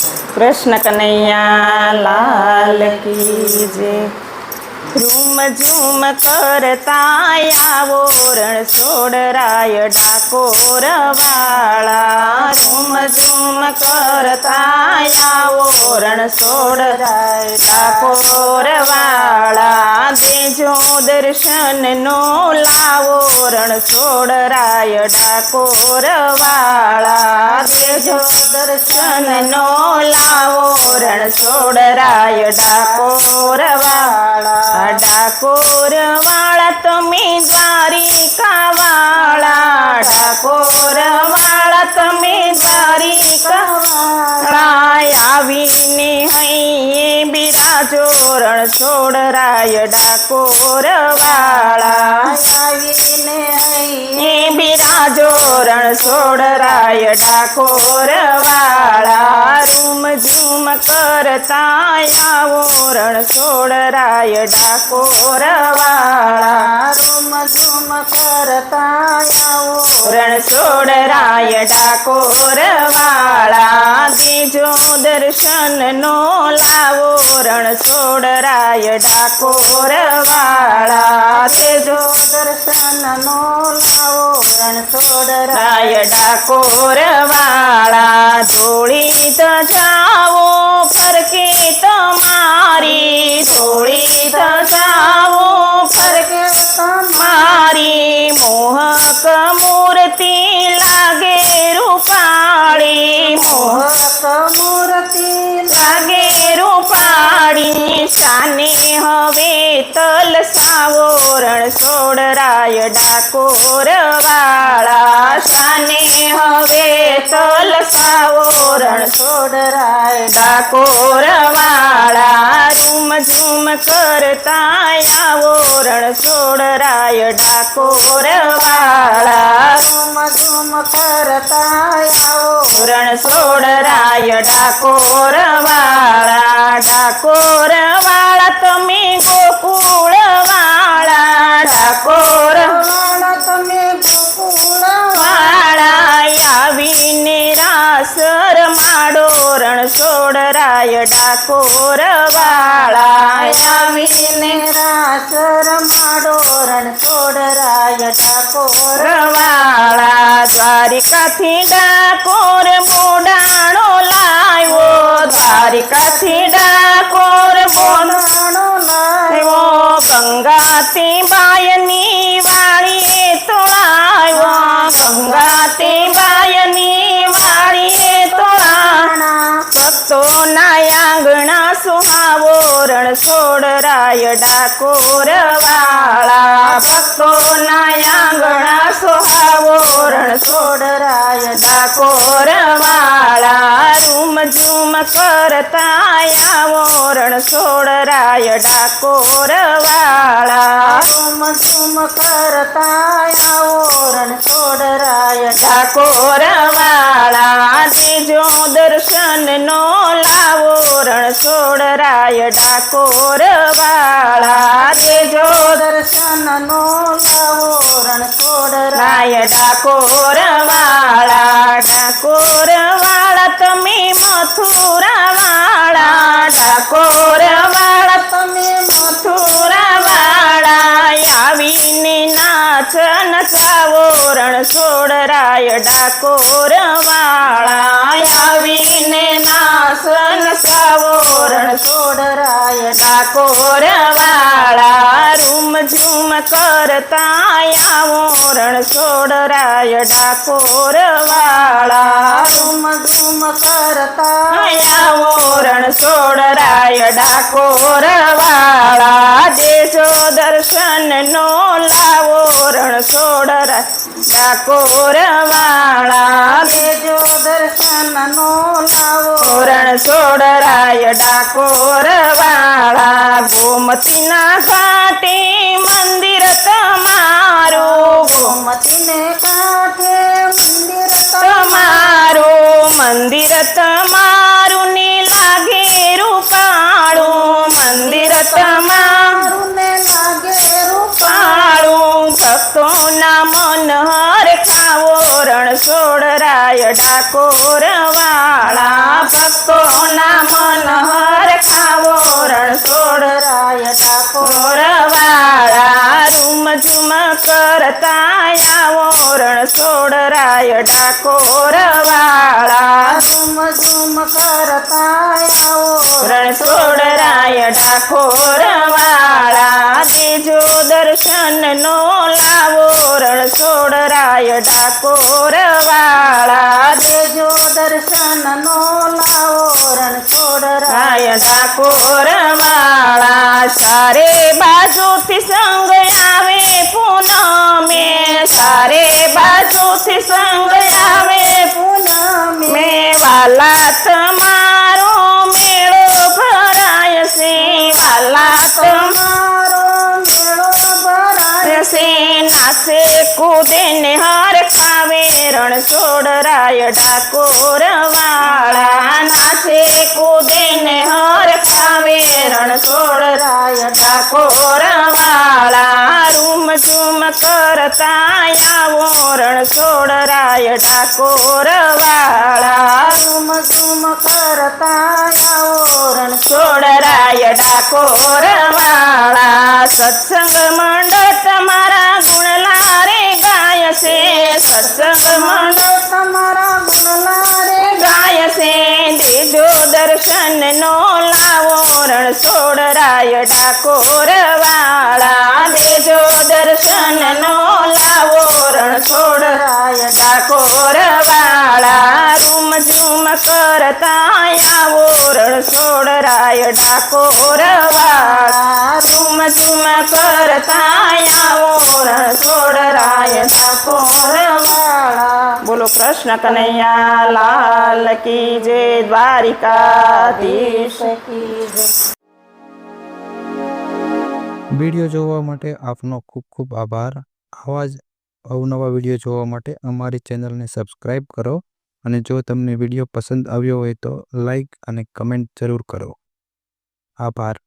કૃષ્ણ કનૈયા લાલ કી જય. Room zoom કરતા આવો રણછોડરાય ડાકોર વાળા. રૂમ ઝૂમ કરતા આવો રણછોડરાય ડાકોર વાળા. દેજો દર્શન નો લાવો રણછોડરાય ડાકોર વાળા. દેજો દર્શન નો લાવો રણછોડરાય ડાકોર વાળા. ડાકોર વાળા તમે દ્વારિકા વાળા. ડાકોર વાળા તમે દ્વારિકા વાળા. આવીને હૈયે બિરાજો રણછોડરાય ડાકોર વાળા. આવીને હૈયે બિરાજો રણછોડરાય ડાકોર વાળા. રૂમ ઝૂમ કરતા આવો રણછોડરાય ડાકોર વાળા. રૂમ ઝૂમ કરતા આવો રણછોડરાય ડાકોર વાળા. દેજો દર્શન નો લાવો રણછોડરાય ડાકોર વાળા. દેજો દર્શન નો લાવો રણછોડરાય ડાકોર વાળા. ધોળી જાવો ફરકે તમારી. ધોળી જાવો ફરકે તમારી. મોહક મૂર્તિ લાગે રૂપાળી. મોહક મૂર્તિ લાગે રૂપાળી. શાને હવે તલસાવો રણછોડરાય ડાકોર વાળા. શાને હવે તલસાવો રણછોડરાય ડાકોર વાળા. રૂમ ઝૂમ કરતા આવો રણછોડરાય ડાકોર વાળા. રૂમ ઝૂમ કરતા આવો રણછોડરાય ડાકોર વાળા. ડાકોર વાળા તમે ગોકુળ વાળા. ડાકોર વાળા તમે ગોકુળ વાળા. આવીને રાસ રમાડો રણછોડરાય ડાકોર વાળા. આવીને રાસ રમાડો રણછોડરાય ડાકોર વાળા. દ્વારિકાથી ડાકોર મોડાણો લાવ્યો. દ્વારિકાથી ડાકોર મોડાણો લાવ્યો. ગંગાતી બાયની વાળીએ તોળાવ્યો. ગંગાતી બાયની વાળીએ તોળાણા. ભક્તોના આંગણા સુહાવો રણછોડરાય ડાકોર વાળા. ભક્તોના આંગણા સુહાવો રણછોડરાય ડાકોર વાળા. રૂમ ઝૂમ કરતા આવો રણછોડરાય ડાકોર વાળા. રૂમ ઝૂમ કરતા આવો રણછોડરાય ડાકોર વાળા. દેજો દર્શન નો લાવો રણછોડરાય ડાકોર વાળા. દેજો દર્શન નો લાવો રણછોડરાય ડાકોર વાળા. ડાકોર વાળા તમે મથુરા વાળા. ડાકોર વાળા તમે મથુરા વાળા. આવીને નાચ નચાવો રણછોડરાય ડાકોર વાળા. આવીને નાચ નચાવો રણછોડરાય ડાકોર વાળા. રૂમ ઝૂમ કરતા આવો રણછોડરાય ડાકોર વાળા. રૂમ ઝૂમ કરતા આવો રણછોડરાય ડાકોર વાળા. દેજો દર્શન નો લાવો રણછોડરાય ડાકોર વાળા. દેજો દર્શન નો લાવો રણછોડરાય ડાકોર વાળા. ગોમતીના ઘાટે મંદિર તમારું. ગોમતીને કાંઠે મંદિર તમારું. મંદિર તમારું ને લાગે રૂપાળું. મંદિર તમારું ને લાગે રૂપાળું. ભક્તોના મન હરખાવો રણછોડરાય ડાકોર વાળા. ભક્તોના મન હરખાવો રણછોડરાય ડાકોર વાળા રૂમ ઝૂમ કરતા આવો રણછોડરાય ડાકોર વાળા ઝુમ ઝુમ કરતા આવો રણછોડરાય ડાકોર વાળા દેજો દર્શન નો લાવો રણછોડરાય ડાકોર વાળા દેજો દર્શન નો લાવો રણછોડરાય રાય ડાકોર વાળા સારે બાજુથી સંગ આવે પૂનમે સારે બાજુથી સંગ આવે પૂનમે મેં વાલા તમારો મેળો ભરાય છે વાલા તમારો મેળો ભરાય છે નાચે કૂદે ને હર ખાવે રણછોડરાય ડાકોર વાળા નાચે કૂદે ને હર ખાવે રણછોડરાય ડાકોર વાળા રૂમ ઝૂમ કરતા આવો રણછોડરાય ડાકોર વાળા ઝુમ ઝુમ કરતા આવો છોડરાય ડાકોર વાળા સત્સંગ મંડળ તમારા ગુણલા રે ગાય છે સત્સંગ મંડળ તમારા ગુણલા રે ગાય છે દેજો દર્શન નો લાવો રણછોડરાય ડાકોર વાળા દેજો દર્શન નો લાવો રણછોડરાય ડાકોર વાળા રૂમ ઝૂમ કરતા આવો રણછોડરાય ડાકોર વાળા રૂમ ઝૂમ કરતા આવો રણછોડરાય ડાકોર વાળા બોલો કૃષ્ણ કનૈયા લાલ કી જય દ્વારિકાધીશ કી જય. વિડીયો જોવા માટે આપનો ખૂબ ખૂબ આભાર. આવા જ અવનવા વિડીયો જોવા માટે અમારી ચેનલને સબસ્ક્રાઈબ કરો અને જો તમને વિડીયો પસંદ આવ્યો હોય તો લાઈક અને કમેન્ટ જરૂર કરો. આભાર.